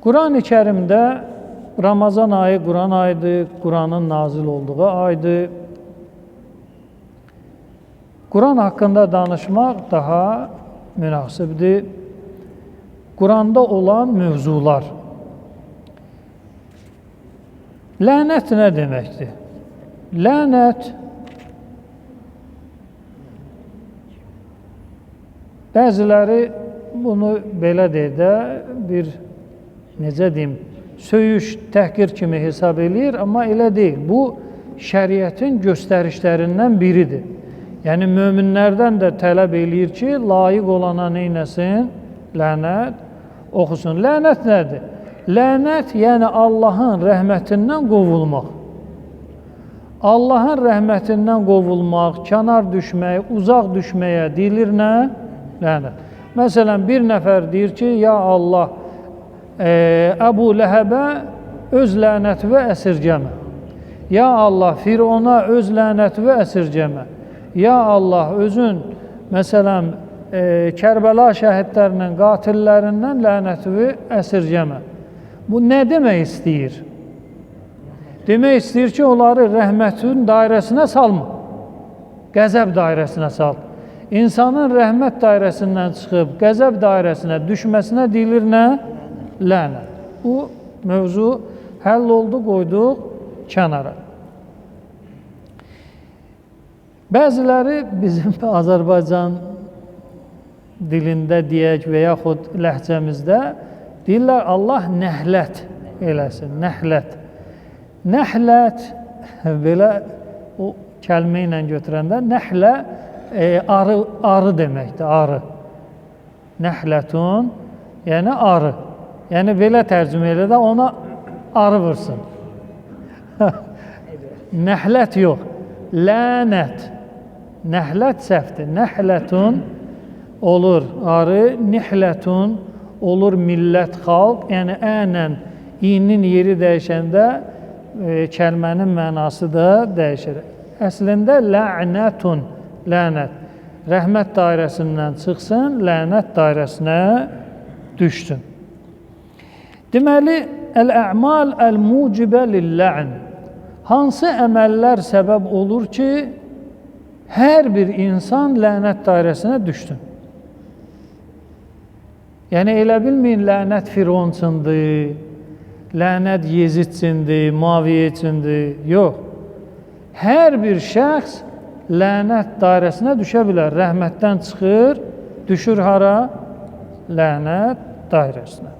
Quran-ı Kerimdə Ramazan ayı Quran ayıdır, Quranın nazil olduğu aydır. Quran haqqında danışmaq daha münasibdir. Quranda olan mövzular. Lənət nə deməkdir? Lənət bəziləri bunu belə deyir də bir necə deyim, söyüş, təhqir kimi hesab eləyir, amma elə deyil. Bu şəriətin göstərişlərindən biridir. Yəni möminlərdən də tələb eləyir ki, layiq olana neynəsin? Lənət oxusun. Lənət nədir? Lənət yəni Allahın rəhmətindən qovulmaq. Allahın rəhmətindən qovulmaq, kənar düşmək, uzaq düşməyə deyilir nə? Lənət. Məsələn, bir nəfər deyir ki, ya Allah, Əbu Ləhəbə öz lənətivə əsirgəmə. Ya Allah, Firona öz lənətivə əsirgəmə. Ya Allah, özün, məsələn, Kərbəla şəhidlərinin, qatillərindən lənətivi əsirgəmə. Bu nə demək istəyir? Demək istəyir ki, onları rəhmətin dairəsinə salma. Qəzəb dairəsinə sal. İnsanın rəhmət dairəsindən çıxıb, qəzəb dairəsinə düşməsinə deyilir nə? Lənət. Bu mövzu həll oldu, qoyduq kənara. Bəziləri bizim Azərbaycan dilində deyək və yaxud ləhcəmizdə deyirlər Allah nəhlət eləsin, nəhlət. Nəhlət belə o kəlmə ilə götürəndə nəhlə arı deməkdir, arı. Nəhlətun, yəni arı. Yəni belə tərcümə elə də ona arı vursun. Nəhlət yox, lənət. Nəhlət səhvdir. Nəhlətun olur arı, nihlətun olur millət, xalq. Yəni ənən, inin yeri dəyişəndə kəlmənin mənası da dəyişir. Əslində lənətun, lənət. Rəhmət dairəsindən çıxsın, lənət dairəsinə düşsün. Deməli, əl-ə'mal əl-mucibə lil-lə'n. Hansı əməllər səbəb olur ki, hər bir insan lənət dairəsinə düşsün? Yəni, elə bilməyin, lənət Fironçundur, lənət Yezidçindir, Muaviyyə üçündür. Yox. Hər bir şəxs lənət dairəsinə düşə bilər. Rəhmətdən çıxır, düşür hara? Lənət dairəsinə.